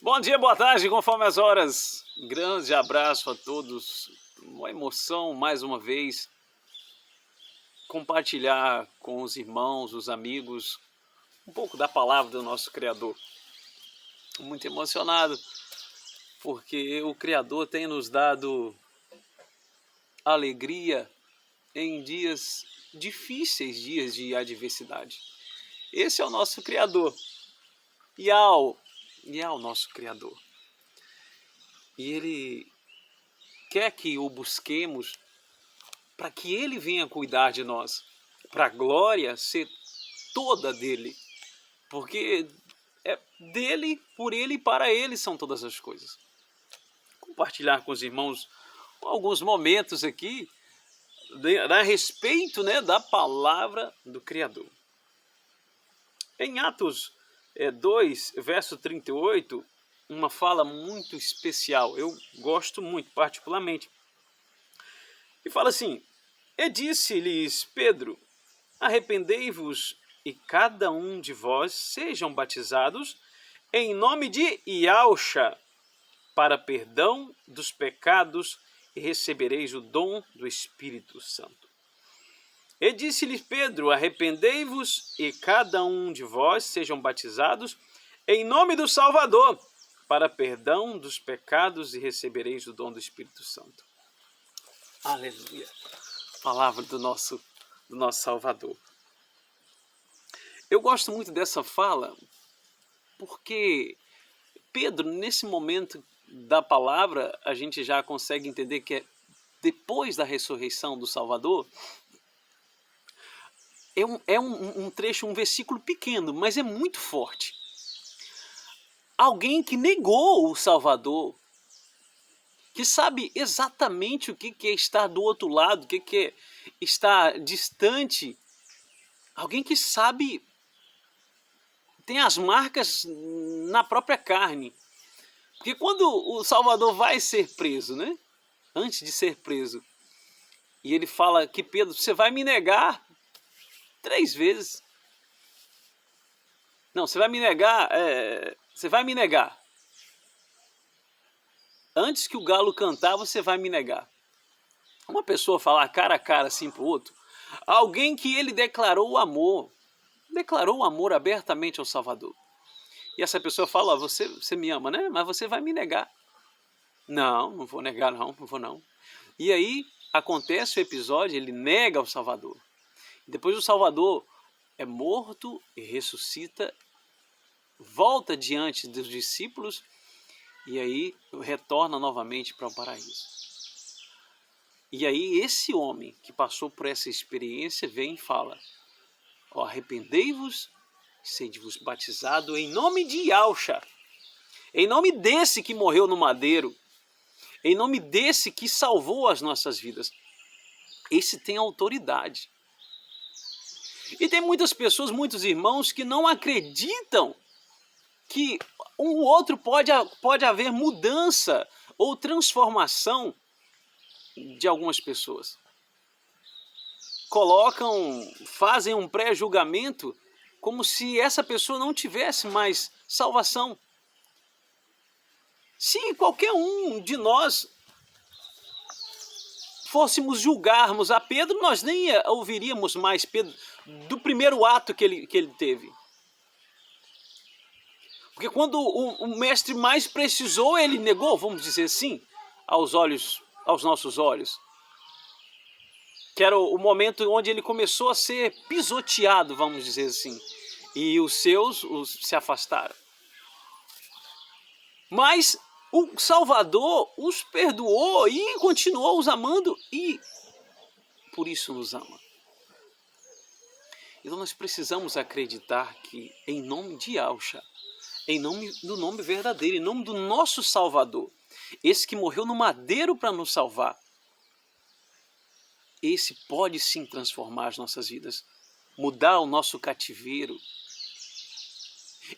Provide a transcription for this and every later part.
Bom dia, boa tarde, conforme as horas. Grande abraço a todos. Uma emoção, mais uma vez, compartilhar com os irmãos, os amigos, um pouco da palavra do nosso Criador. Muito emocionado, porque o Criador tem nos dado alegria em dias difíceis, dias de adversidade. Esse é o nosso Criador. E ao nosso Criador. E Ele quer que o busquemos para que Ele venha cuidar de nós, para a glória ser toda dEle, porque é dEle, por Ele e para Ele são todas as coisas. Compartilhar com os irmãos alguns momentos aqui a respeito, da palavra do Criador. Em Atos 2, verso 38, uma fala muito especial, eu gosto muito particularmente. E fala assim: E disse-lhes Pedro, arrependei-vos e cada um de vós sejam batizados em nome de Iausha para perdão dos pecados e recebereis o dom do Espírito Santo. E disse-lhes Pedro, arrependei-vos e cada um de vós sejam batizados em nome do Salvador para perdão dos pecados e recebereis o dom do Espírito Santo. Aleluia! Palavra do nosso Salvador. Eu gosto muito dessa fala porque Pedro, nesse momento da palavra, a gente já consegue entender que é depois da ressurreição do Salvador. É um trecho, um versículo pequeno, mas é muito forte. Alguém que negou o Salvador, que sabe exatamente o que é estar do outro lado, o que é estar distante. Alguém que sabe, tem as marcas na própria carne. Porque quando o Salvador vai ser preso, antes de ser preso, e ele fala que Pedro, você vai me negar 3 vezes. Não, você vai me negar, Antes que o galo cantar, você vai me negar. Uma pessoa falar cara a cara assim pro outro, alguém que ele declarou amor abertamente ao Salvador. E essa pessoa fala, você me ama, mas você vai me negar. Não vou negar não vou não. E aí acontece o episódio, ele nega o Salvador. Depois o Salvador é morto e ressuscita, volta diante dos discípulos e aí retorna novamente para o paraíso. E aí esse homem que passou por essa experiência vem e fala, arrependei-vos e sede-vos batizado em nome de Iausha, em nome desse que morreu no madeiro, em nome desse que salvou as nossas vidas. Esse tem autoridade. E tem muitas pessoas, muitos irmãos que não acreditam que um outro pode haver mudança ou transformação de algumas pessoas. Fazem um pré-julgamento como se essa pessoa não tivesse mais salvação. Se qualquer um de nós fôssemos julgarmos a Pedro, nós nem ouviríamos mais Pedro do primeiro ato que ele teve. Porque quando o mestre mais precisou, ele negou, vamos dizer assim, aos nossos olhos. Que era o momento onde ele começou a ser pisoteado, vamos dizer assim. E os seus se afastaram. Mas o Salvador os perdoou e continuou os amando e por isso nos ama. Então nós precisamos acreditar que em nome de Iausha, em nome do nome verdadeiro, em nome do nosso Salvador, esse que morreu no madeiro para nos salvar, esse pode sim transformar as nossas vidas, mudar o nosso cativeiro.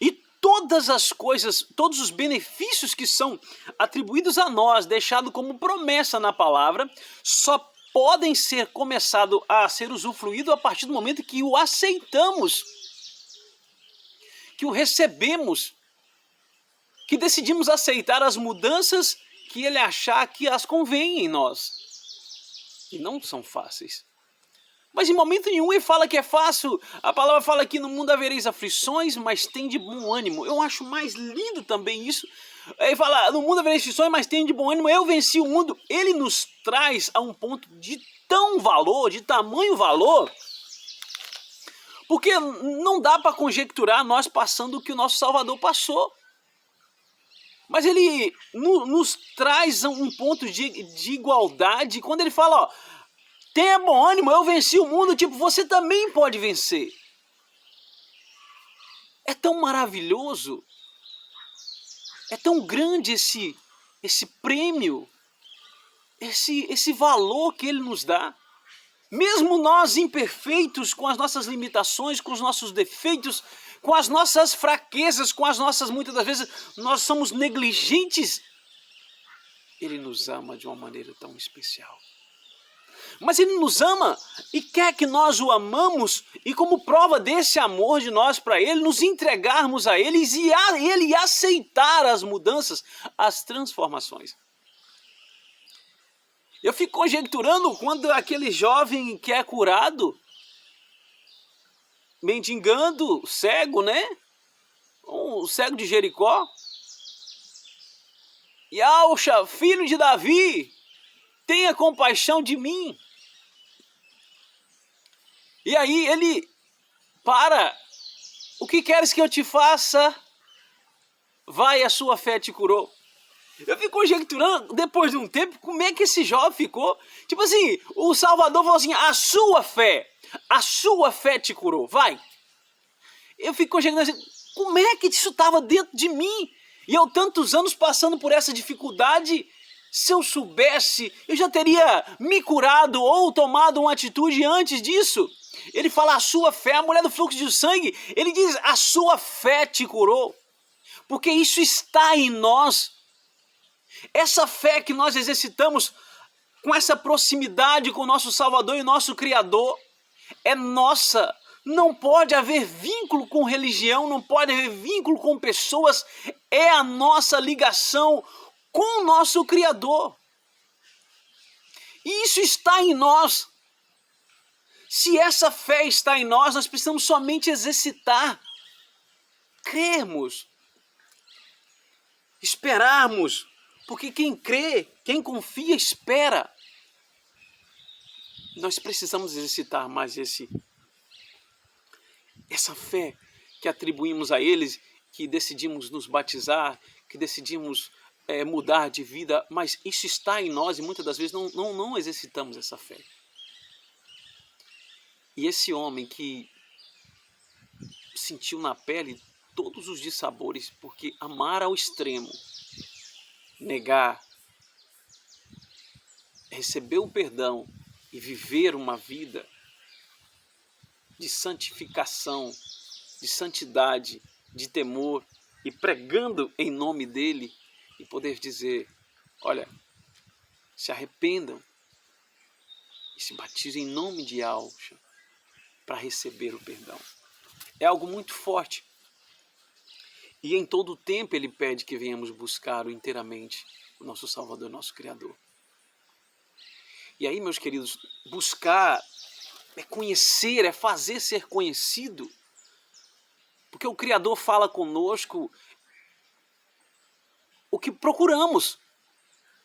E todas as coisas, todos os benefícios que são atribuídos a nós, deixado como promessa na palavra, só podem ser começado a ser usufruído a partir do momento que o aceitamos, que o recebemos. que decidimos aceitar as mudanças que ele achar que as convém em nós. E não são fáceis. Mas em momento nenhum ele fala que é fácil. A palavra fala que no mundo havereis aflições, mas tem de bom ânimo. Eu acho mais lindo também isso. Ele fala, no mundo havereis aflições, mas tem de bom ânimo. Eu venci o mundo. Ele nos traz a um ponto de tão valor, de tamanho valor, porque não dá para conjecturar nós passando o que o nosso Salvador passou. Mas ele nos traz um ponto de igualdade. Quando ele fala, ó, tenha bom ânimo, eu venci o mundo, tipo, você também pode vencer. É tão maravilhoso, é tão grande esse prêmio, esse valor que ele nos dá. Mesmo nós imperfeitos, com as nossas limitações, com os nossos defeitos, com as nossas fraquezas, com as nossas, muitas das vezes, nós somos negligentes, ele nos ama de uma maneira tão especial. Mas ele nos ama e quer que nós o amamos, e como prova desse amor de nós para ele, nos entregarmos a ele e ele aceitar as mudanças, as transformações. Eu fico conjecturando quando aquele jovem que é curado, mendigando, cego, né? O cego de Jericó. Yauxa, filho de Davi, tenha compaixão de mim. E aí ele para. O que queres que eu te faça? Vai, a sua fé te curou. Eu fico conjecturando, depois de um tempo, como é que esse jovem ficou. Tipo assim, o Salvador falou assim, a sua fé te curou, vai. Eu fico conjecturando assim, como é que isso estava dentro de mim? E eu tantos anos passando por essa dificuldade, se eu soubesse, eu já teria me curado ou tomado uma atitude antes disso. Ele fala a sua fé, a mulher do fluxo de sangue, ele diz a sua fé te curou. Porque isso está em nós. Essa fé que nós exercitamos com essa proximidade com o nosso Salvador e nosso Criador é nossa. Não pode haver vínculo com religião, não pode haver vínculo com pessoas. É a nossa ligação com o nosso Criador. E isso está em nós. Se essa fé está em nós, nós precisamos somente exercitar, crermos, esperarmos. Porque quem crê, quem confia, espera. Nós precisamos exercitar mais essa fé que atribuímos a eles, que decidimos nos batizar, que decidimos mudar de vida, mas isso está em nós e muitas das vezes não exercitamos essa fé. E esse homem que sentiu na pele todos os dissabores, porque amar ao extremo, negar, receber o perdão e viver uma vida de santificação, de santidade, de temor e pregando em nome dele e poder dizer, olha, se arrependam e se batizem em nome de Yahshua para receber o perdão. É algo muito forte. E em todo o tempo ele pede que venhamos buscar inteiramente o nosso Salvador, nosso Criador. E aí, meus queridos, buscar é conhecer, é fazer ser conhecido. Porque o Criador fala conosco o que procuramos.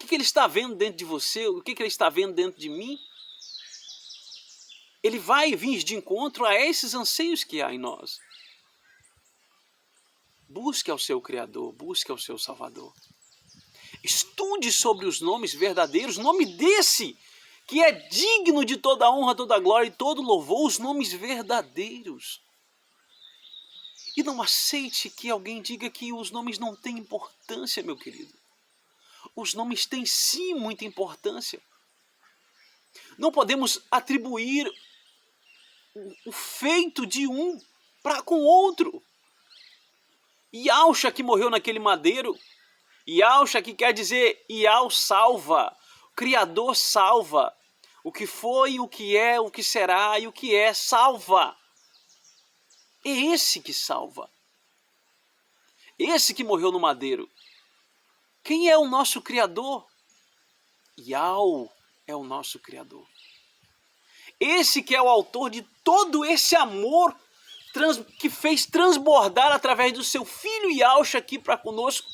O que ele está vendo dentro de você, o que ele está vendo dentro de mim. Ele vai vir de encontro a esses anseios que há em nós. Busque ao seu Criador, busque ao seu Salvador. Estude sobre os nomes verdadeiros, nome desse que é digno de toda honra, toda glória e todo louvor, os nomes verdadeiros. E não aceite que alguém diga que os nomes não têm importância, meu querido. Os nomes têm sim muita importância. Não podemos atribuir o feito de um para com o outro. Yahshua que morreu naquele madeiro, Yahshua que quer dizer Yah salva, o Criador salva, o que foi, o que é, o que será e o que é, salva. É esse que salva. Esse que morreu no madeiro. Quem é o nosso Criador? Yahweh é o nosso Criador. Esse que é o autor de todo esse amor que fez transbordar através do seu filho Yahshua aqui para conosco,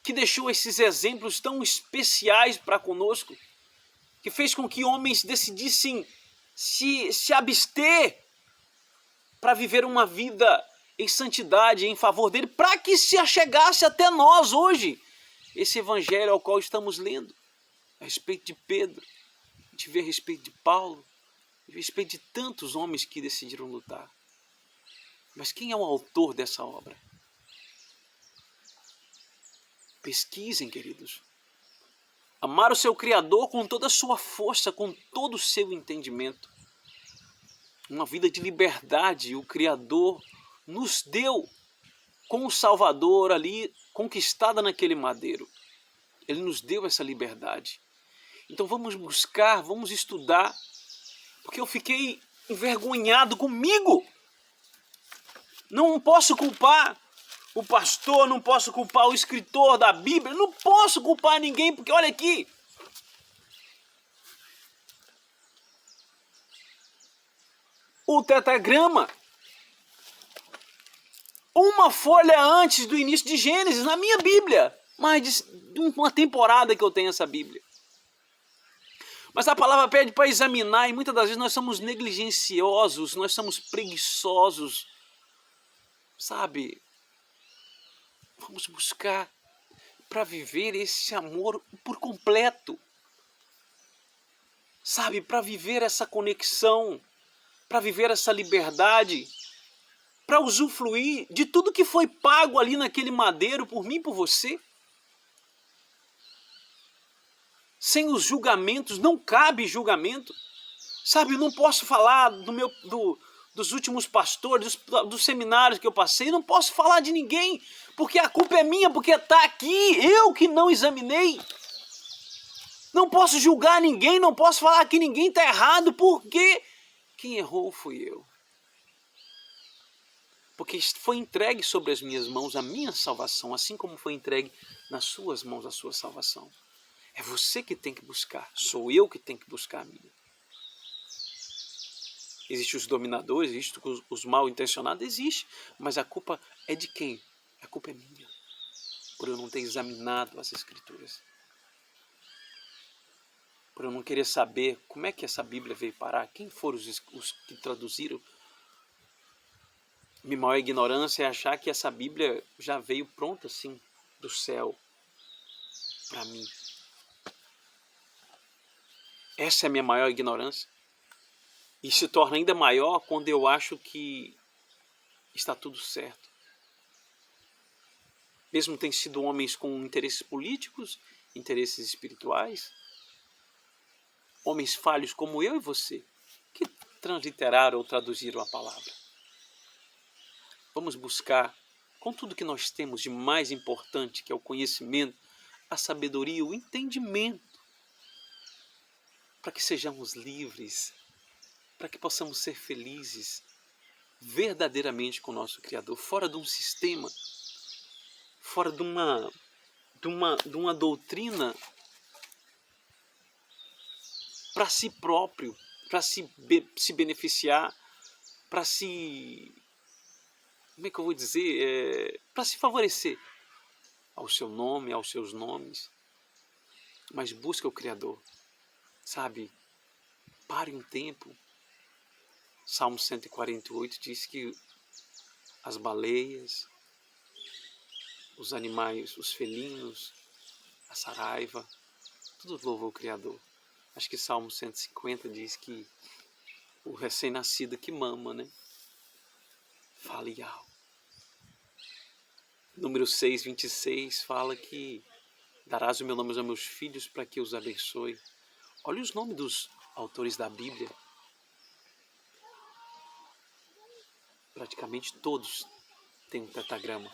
que deixou esses exemplos tão especiais para conosco, que fez com que homens decidissem se abster para viver uma vida em santidade, em favor dele, para que se achegasse até nós hoje esse evangelho ao qual estamos lendo, a respeito de Pedro, a gente vê a respeito de Paulo, a respeito de tantos homens que decidiram lutar. Mas quem é o autor dessa obra? Pesquisem, queridos. Amar o seu Criador com toda a sua força, com todo o seu entendimento. Uma vida de liberdade, o Criador nos deu com o Salvador ali, conquistada naquele madeiro. Ele nos deu essa liberdade. Então vamos buscar, vamos estudar, porque eu fiquei envergonhado comigo. Não posso culpar o pastor, não posso culpar o escritor da Bíblia, não posso culpar ninguém, porque olha aqui. O tetragrama, uma folha antes do início de Gênesis, na minha Bíblia. Mais de uma temporada que eu tenho essa Bíblia. Mas a palavra pede para examinar, e muitas das vezes nós somos negligenciosos, nós somos preguiçosos. Sabe? Vamos buscar para viver esse amor por completo. Sabe? Para viver essa conexão, para viver essa liberdade, para usufruir de tudo que foi pago ali naquele madeiro por mim e por você. Sem os julgamentos, não cabe julgamento. Sabe, eu não posso falar dos últimos pastores, dos seminários que eu passei, não posso falar de ninguém, porque a culpa é minha, porque está aqui, eu que não examinei. Não posso julgar ninguém, não posso falar que ninguém está errado, porque quem errou fui eu. Porque foi entregue sobre as minhas mãos a minha salvação, assim como foi entregue nas suas mãos a sua salvação. É você que tem que buscar, sou eu que tenho que buscar a minha. Existem os dominadores, existem os mal intencionados, existe, mas a culpa é de quem? A culpa é minha, por eu não ter examinado as Escrituras. Por eu não querer saber como é que essa Bíblia veio parar, quem foram os que traduziram. Minha maior ignorância é achar que essa Bíblia já veio pronta assim do céu para mim. Essa é a minha maior ignorância. E se torna ainda maior quando eu acho que está tudo certo. Mesmo tem sido homens com interesses políticos, interesses espirituais, homens falhos como eu e você, que transliteraram ou traduziram a palavra. Vamos buscar, com tudo que nós temos de mais importante, que é o conhecimento, a sabedoria, o entendimento, para que sejamos livres, para que possamos ser felizes verdadeiramente com o nosso Criador, fora de um sistema, fora de uma doutrina para si próprio, para se beneficiar, para se, como é que eu vou dizer, para se favorecer ao seu nome, aos seus nomes, mas busca o Criador, sabe? Pare um tempo. Salmo 148 diz que as baleias, os animais, os felinos, a saraiva, tudo louva o Criador. Acho que Salmo 150 diz que o recém-nascido que mama, né? Fala Yahweh. Número 6:26 fala que darás o meu nome aos meus filhos para que os abençoe. Olha os nomes dos autores da Bíblia. Praticamente todos têm um tetragrama.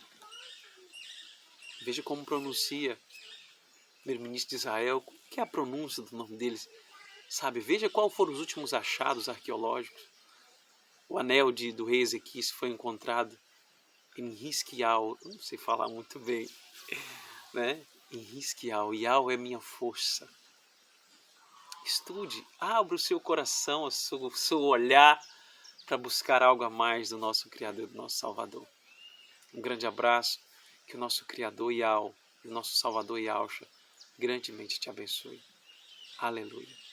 Veja como pronuncia o primeiro-ministro de Israel, como que é a pronúncia do nome deles. Sabe, veja qual foram os últimos achados arqueológicos. O anel do rei Ezequias foi encontrado em Hiskial, não sei falar muito bem, né? Em Hiskial, Yao é minha força. Estude, abra o seu coração, o seu olhar para buscar algo a mais do nosso Criador, do nosso Salvador. Um grande abraço, que o nosso Criador Yao e o nosso Salvador Yahshua grandemente te abençoe. Aleluia.